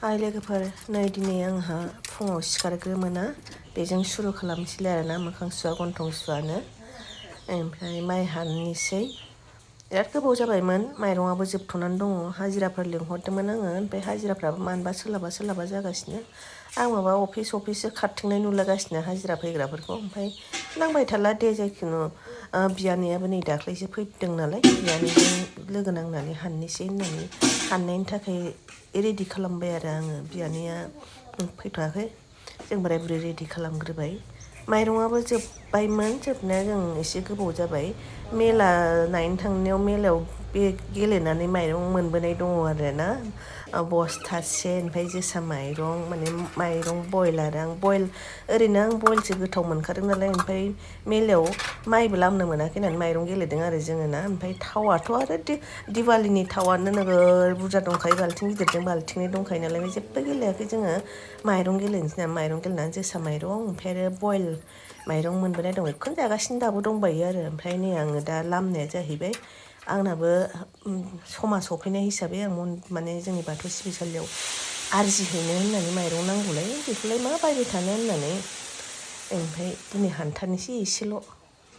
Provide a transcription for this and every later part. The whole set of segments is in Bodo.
हाय लोगोफोर, नै दिनै आंहा फुङाव सिखारग्रोमोना बेजों सुरु खालामसैलाय आरोना मोखां सुवा गन्थं सुवानो। ओमफ्राय माइ हानोसै। बिराद गोबाव जाबायमोन, माइरंआबो जोबथ'नानै दङ। हाजिराफोर लिंहरदोंमोन आङो, ओमफ्राय हाजिराफ्राबो मानोबा सोलाबा जागासिनो। आं माबा अफिससो खारथिंनाय नुलागासिनो हाजिरा फैग्राफोरखौ। ओमफ्राय नांबाय थाला दे, जायखुनु बियानैयाबो नै दाख्लैसो फैदों नालाय, बियानैजों लोगो नांनानै हाननोसै होननानै हाननायनि थाखाय रेडि खालामबाय आरो आङो। बियानैया फैथ'वाखै, जों बोराय बुरै रेडि खालामग्रोबाय। माइरंआबो जोब्बायमोन, जोबनाया जों एसे गोबाव जाबाय। मेला नायनो थांनायाव मेलायाव बे गेलेनानै माइरं मोनबोनाय दङ आरोना, बस्थासे। ओमफ्राय जोसा माइरं, माने माइरं बयल आरो ओरैनो आं बयलसो गोथाव मोनखादों नालाय। ओमफ्राय मेलायाव माइबो लामनो मोनाखै होननानै माइरं गेलेदों आरो जोङो ना। ओमफ्राय थावाथ' आरो दिवालीनि थावानो नोगोर बुरजा दंखायो, बाल्थिं गिदिरजों बाल्थिंनै दंखायो नालाय। जेबो गेलेयाखै जोङो, माइरं गेलेनोसै ना। माइरं गेलेनानै जोसा माइरं, ओमफ्राय आरो बयल माइरं मोनबोनाय दं, बेखौनो जागासिनो दाबो दंबायो आरो। ओमफ्राय नै आङो दा लामनाया जाहैबाय, आंनाबो समा सफैनाय हिसाबै आं माने जोंनि बाथौ सिबिसालियाव आरजि हैनो होननानै माइरं नांगौलाय, बेखौलाय मा बायबाय थानो होननानै। ओमफ्राय दिनै हानथारनोसै एसेल',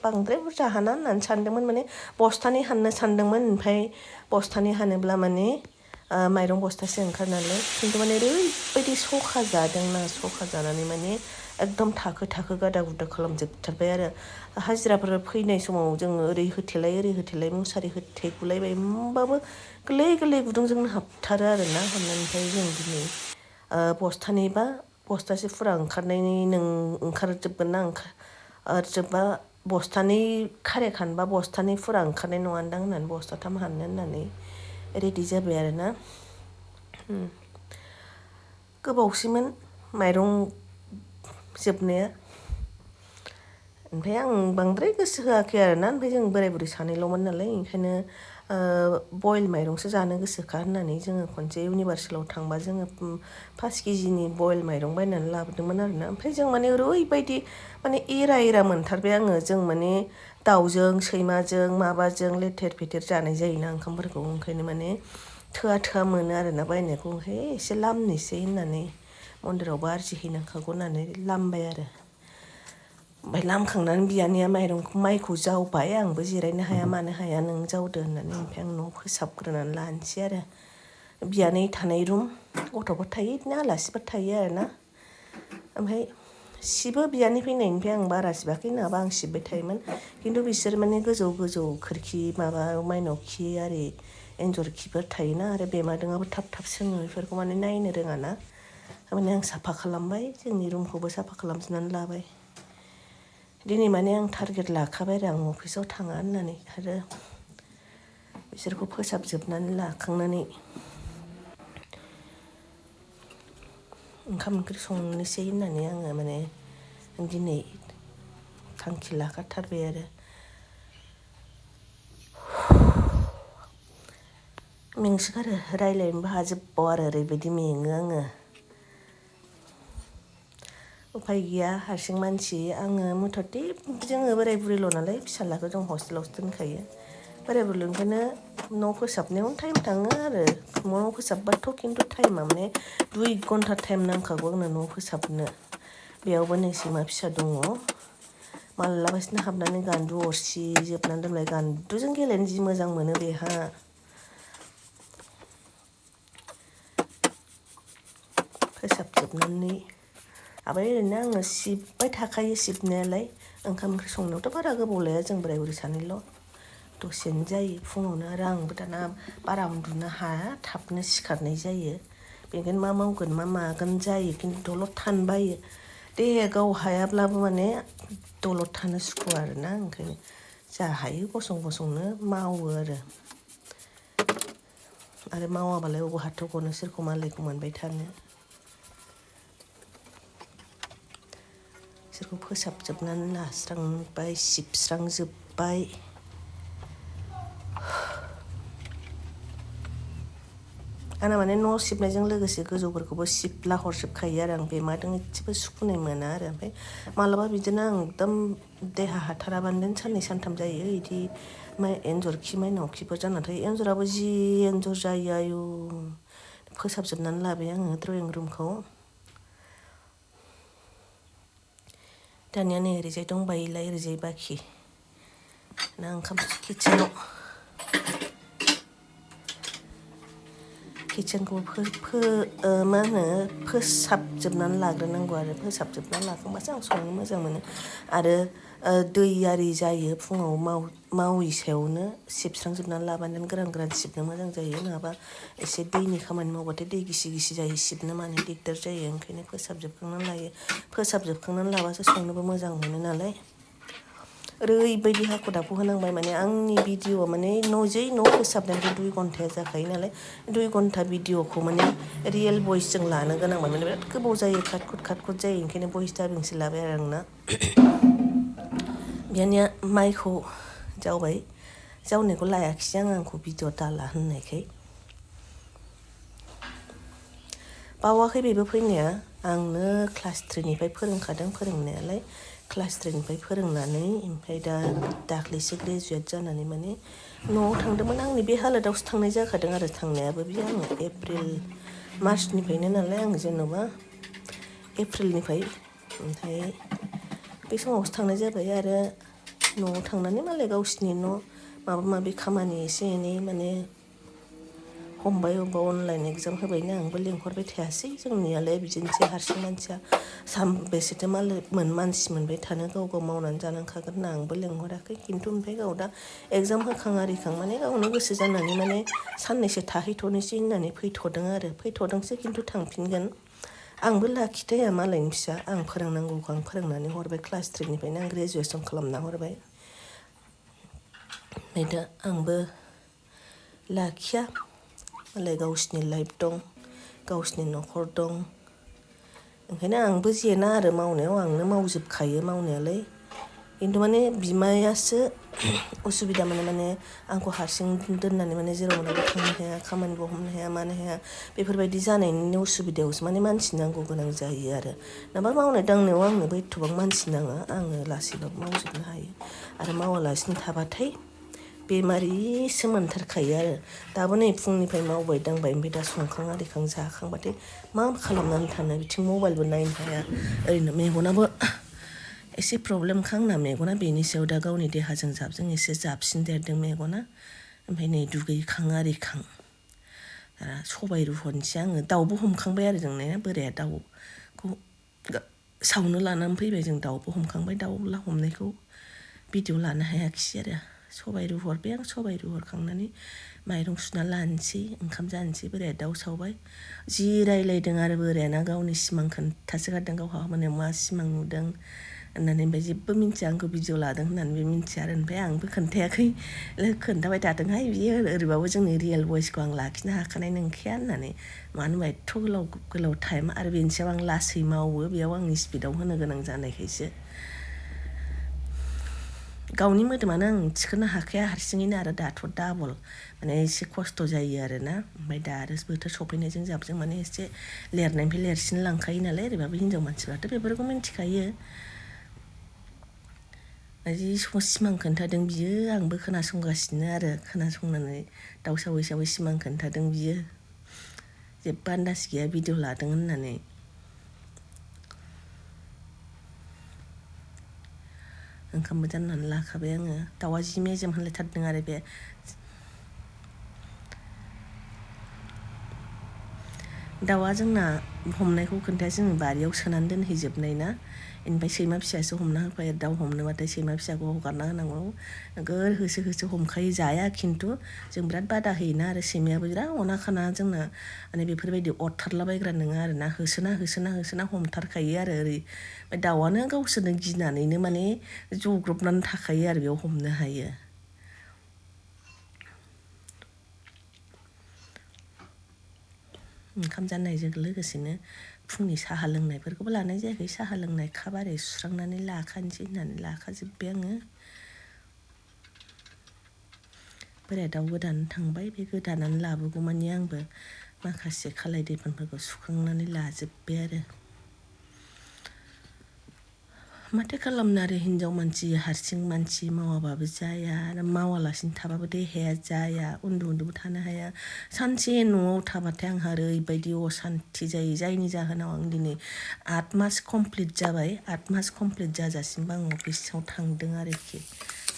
बांद्राय बुरजा हाना होननानै सानदोंमोन। माने बस्थानै हाननो सानदोंमोन, ओमफ्राय बस्थानै हानोब्ला माने माइरं बस्थासे ओंखारो नालाय। खिन्थु माने ओरैबायदि सखा जादोंना, सखा जानानै माने एकदम थाखो गादा गुदा खालामजोबथारबाय आरो। हाजिराफोर फैनाय समाव जोङो ओरै होथेलाय मुसारि होथेगुलायबाय, होमबाबो गोरलै गुदुंजोंनो हाबथारो आरो ना। हाबनायनिफ्राय जों दिनै बस्थासे फुरा ओंखारनायनि ओंखारजोबगोन ना, ओंखारजोबबा बस्थानै खारेख हानबा बस्थानै फुरा ओंखारनाय नङादां होननानै बस्थाथाम हाननो होननानै रेडि जाबाय आरोना। गोबावसैमोन माइरं जोबनाया। ओमफ्राय आं बांद्राय गोसो होआखै आरोना। ओमफ्राय जों बोराय बुरै सानैल'मोन नालाय, ओंखायनो बयल माइरंसो जानो गोसोखा होननानै जोङो खनसे इउनिभार्सेलाव थांबा जोङो 5 केजिनि बयल माइरं बायनानै लाबोदोंमोन आरोना। ओमफ्राय जों माने ओरैबायदि माने एरा मोनथारबाय आङो। जों माने दाउजों सैमाजों माबाजों लेथेर फेथेर जानाय जायोना ओंखामफोरखौ, ओंखायनो माने थोआ मोनो आरोना बायनायखौ। ओमफ्राय एसे लामनोसै होननानै, मन्दिरावबो आरजि हैनांखागौ होननानै लामबाय आरो। ओमफ्राय लामखांनानै बियानैया माइखौ जावबाय, आंबो जिरायनो हाया मानो हाया नों जावदो होननानै। ओमफ्राय आं न' फोसाबग्रोनानै लानोसै आरो। बियानै थानाय रुम, गथ'फोर थायो, बिदिनो आलासिफोर थायो आरोना। ओमफ्राय सिबो बियानै फैनायनिफ्राय आं बारा सिबाखै, नङाबा आं सिबबाय थायोमोन। खिन्थु बिसोर माने गोजौ खोरखि माबा माइनाव खि आरि एन्जर खिफोर थायोना, आरो बेमादोंआबो थाब सोङो, बेफोरखौ माने नायनो रोङाना। थारमाने आं साफा खालामबाय, जोंनि रुमखौबो साफा खालामजोबनानै लाबाय। दिनै माने आं टारगेट लाखाबाय आरो, आं अफिसाव थाङा होननानै। आरो बिसोरखौ फोसाबजोबनानै लाखांनानै ओंखाम ओंख्रि संनोसै होननानै आङो माने दिनै थांखि लाखाथारबाय आरो। मेंसोगारो, रायज्लायनोबो हाजोबबाव आरो, ओरैबायदि मेङो आङो। उफाय गैया, हारसिं मानसि आङो। मथथे जोङो बोराय बुरैल' नालाय, फिसाज्लाखौ जों हस्टेलावसो दोनखायो। बोराय बुरैल' ओंखायनो न' फोसाबनायावनो टाइम थाङो आरो। न' फोसाबबाथ' खिन्थु टाइमा माने 2 घन्टा टाइम नांखागौ आंनो न' फोसाबनो। बेयावबो नै सैमा फिसा दङ, मालाबासिनो हाबनानै गान्दु अरसिजोबनानै दोनबाय। गान्दुजों गेलेनो जि मोजां मोनो बेहा। फोसाबजोबनानै ओमफ्राय ओरैनो आङो सिबबाय थाखायो सिबनायालाय। ओंखाम ओंख्रि संनायावथ' बारा गोबाव लाया, जों बोराय बुरै सानैल', दसेनो जायो फुङावनो। आरो आंबो दाना बारा उन्दुनो हाया, थाबनो सिखारनाय जायो। बेनिखायनो मा मावगोन मा मागोन जायो, खिन्थु दलद थानो बायो। देहाया गाव हायाब्लाबो माने दलद थानो सुखुवा आरोना। ओंखायनो जा हायो गसंनो मावो आरो मावाबालाय बबावहाथो गनो, सोरखौ मालायखौ मोनबाय थानो। बिसोरखौ फोसाबजोबनानै लास्रांबाय, सिबस्रांजोब्बाय। आंना माने न' सिबनायजों लोगोसे गोजौफोरखौबो सिबला हरजोबखायो आरो आं। बेमादों एसेबो सुखुनाय मोना आरो। ओमफ्राय मालाबा बिदिनो आं एकदम देहा हाथाराबानो साननै सानथाम जायो बिदि एन्जर खि माइनाव खिफोर जानानै थायो। एन्जराबो जि एन्जर जायो आयु, फोसाबजोबनानै लाबाय आङो ड्रयिं रुमखौ दानिया नै ओरैजाय दंबायोलाय ओरैजाय बाखि ना ओंखाम किटसेनखौ मा होनो फोसाबजोबनानै लाग्रोनांगौ आरो फोसाबजोबनानै लाखांबासो आं संनो मोजां मोनो आरो दै आरि जायो फुङाव मावै सायावनो सिबस्रांजोबनानै लाबानो गोरान गोरान सिबनो मोजां जायो नङाबा एसे दैनि खामानि मावबाथाय दै गिसि गिसि जायो सिबनो मानो दिगदार जायो ओंखायनो फोसाबजोबखांनानै लाबासो संनोबो मोजां मोनो नालाय ओरैबायदि हाखु दाखु होनांबाय माने आंनि भिडिअ माने जै न' फोसाबनायनिफ्राय 2 घन्टाया जाखायो नालाय 2 घन्टा भिडिअखौ माने रियेल भइसजों लानो गोनांबा माने बिराद गोबाव जायो खाटखुट जायो ओंखायनो भइस दाबिंसो लाबाय आरो आंना बियानिया माइखौ जावबाय जावनायखौ लायाखिसै आंखौ भिडिअ दाला होननायखाय बावाखै बेबो फैनाया आंनो क्लास 3निफ्राय फोरोंखादों फोरोंनायालाय क्लास 3निफ्राय फोरोंनानै ओमफ्राय दाख्लैसो ग्रेजुवेट जानानै माने न'आव थांदोंमोन आंनि बे हालोदावसो थांनाय जाखादों आरो थांनायाबो बे आङो एप्रिल मार्चनिफ्रायनो नालाय आं जेन'बा एप्रिलनिफ्राय ओमफ्राय बे समावसो थांनाय जाबाय आरो न'आव थांनानै मालाय गावसिनि न' माबा माबि खामानि एसे एनै माने हमबाय अबेबा अनलाइन एगजाम होबायनो आंबो लिंहरबाय थायासै जोंनियालाय बिदिनोसै हारसिं मानसिया बेसेथो मानसि मोनबाय थानो गाव गाव मावनानै जानांखागोन होनना आंबो लिंहराखै खिन्थु ओमफ्राय गाव दा एगजाम होखां आरिखां माने गावनो गोसो जानानै माने साननैसो थाहैथ'नोसै होननानै फैथ'दोंसो खिन्थु थांफिनगोन आंबो लाखिथाया मालायनि फिसा आं फोरोंनांगौखौ आं फोरोंनानै हरबाय क्लास 3निफ्रायनो आं ग्रेजुवेसन खालामना हरबाय ओमफ्राय दा आंबो लाखिया मालाय गावसिनि लाइफ दं गावसिनि न'खर दं ओंखायनो आंबो जेना आरो मावनायाव आंनो मावजोबखायो मावनायालाय खिन्थु माने बिमायासो उसुबिदा माने आंखौ हारसिं दोननानै माने जेराव मेरावबो थांनो हाया खामानिबो हमनो हाया मानो हाया बेफोरबायदि जानायनि उसुबिदायावसो माने मानसि नांगौ गोनां जायो आरो नङाबा मावनाय दांनायाव आंनोबो एथ'बां मानसि नाङा आङो लासैबाबो मावजोबनो हायो आरो मावालासिनो थाबाथाय बेमारिसो मोनथारखायो आरो दाबो नै फुंनिफ्राय मावबाय दांबाय ओमफ्राय दा संखां आरिखां जाखांबाथाय मा खालामनानै थानो बिथिं मबाइलबो नायनो हाया ओरैनो मेगनाबो एसे प्रब्लेमखा आंना मेगना बेनि सायाव दा गावनि देहाजों जाबजों एसे जाबसिनदेरदों मेगना ओमफ्राय नै दुगैखां आरिखां सबाय रुहरनोसै आङो दाउबो हमखांबाय आरो जोंनिया बोराया दाउखौ सावनो लानानै फैबाय जों दाउबो हमखांबाय दाउ हमनायखौ भिडिअ लानो हायाखिसै आरो सबाय रुहरबाय आं सबाय रुहरखांनानै माइरं सुना लानोसै ओंखाम जानोसै बोराया दाउ सावबाय जि रायलायदों आरो बोरायाना गावनि सिमां खोन्थासो गारदों गावहा माने मा सिमां नुदों होननानै ओमफ्राय जेबो मिन्थिया आंखौ भिडिअ लादों होननानै बे मिन्थिया आरो ओमफ्राय आंबो खोन्थायाखै खोन्थाबाय थादोंहाय बियो ओरैबाबो जोंनि रियेल भइसखौ आं लाखिनो हाखानाय नंखाया होननानै मानो होनबा एथ' गोलाव टाइम आरो बेनि सायाव आं लासै मावो बेयाव आंनि स्पिडाव होनो गोनां जानायखायसो गावनि मोदोमानो आं थिखोनो हाखाया हारसिङैनो आरो दाथ' डाबल माने एसे खस्थ' जायो आरोना ओमफ्राय दा आरो बोथोर सफैनायजों जाबजों माने एसे लेरनायनिफ्राय लेरसिन लांखायो नालाय ओरैबाबो हिनजाव मानसिफ्राथ' बेफोरखौ मिन्थिखायो जि सिमां खोन्थादों बियो आंबो खोनासंगासिनो आरो खोनासंनानै दाउ सावै सावै सिमां खोन्थादों बियो जेबो आन्दाज गैया भिडिअ लादों होननानै ओंखामबो जाननानै लाखाबाय आङो दाउआ जि मेजेम होनलायथारदों आरो बे दाउआ जोंना हमनायखौ खोन्थाया जोङो बारियाव सोनानै दोनहैजोबनाय ना बेनिफ्राय सैमा फिसायासो हमना होफायो दाउ हमनोबाथाय सैमा फिसाखौ हगारना होनांगौ नोगोर होसो होसो हमखायो जाया खिन्थु जों बिराद बादा होयोना आरो सैमायाबो बिराद अना खाना जोंना माने बेफोरबायदि अरथारलाबायग्रा नङा आरोना होसोना हमथारखायो आरो ओरै ओमफ्राय दाउआनो गावसोरनो गिनानैनो माने जग्रबनानै थाखायो आरो बेयाव हमनो हायो ओंखाम जाननायजों लोगोसेनो फुंनि साहा लोंनायफोरखौबो लानाय जायाखै साहा लोंनाय काप आरि सुस्रांनानै लाखानोसै होननानै लाखाजोब्बाय आङो बोराया दाउ गोदान थांबाय बे गोदानानै लाबोगौमानि आंबो माखासे खालाय दैफोनफोरखौ सुखांनानै लाजोब्बाय आरो माथो खालामनो आरो हिनजाव मानसि हारसिं मानसि मावाबाबो जाया आरो मावालासिनो थाबाबो देहाया जाया उन्दुबो थानो हाया सानसे न'आव थाबाथाय आंहा ओरैबायदि असान्ति जायो जायनि जाहोनाव आं दिनै 8 मास कमप्लिट जाबाय 8 मास कमप्लिट जाजासिमबो आं अफिसाव थांदों आरोखि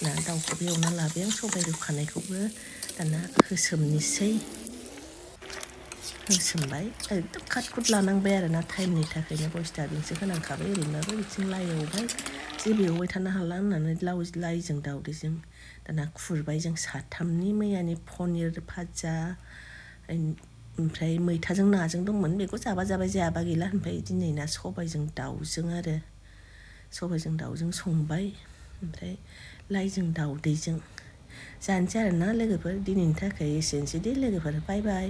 ना दाउखौबो एवना लाबाय आं सबाइ रुखानायखौबो दाना होसोमनोसै होसोमबाय एकदम काट लानांबाय आरो ना टाइमनि थाखायनो भइस डाबिंसो होनांखाबाय ओरैनोबाबो बिथिं लाइ एवबाय जेबो एवबाय थानो हाला होननानै लाइजों दाउदैजों दाना खुरबाय जों साथामनि मैयानि पनिर भाजा ओमफ्राय मैथाजों नाजों दंमोन बेखौ जाबा जाबाय जायाबा गैला ओमफ्राय दिनैना सबाइजों दाउजों आरो सबाइजों दाउजों संबाय ओमफ्राय लाइजों दाउदैजों जानोसै आरोना लोगोफोर दिनैनि थाखाय एसेनोसै दे लोगोफोर बाय बाय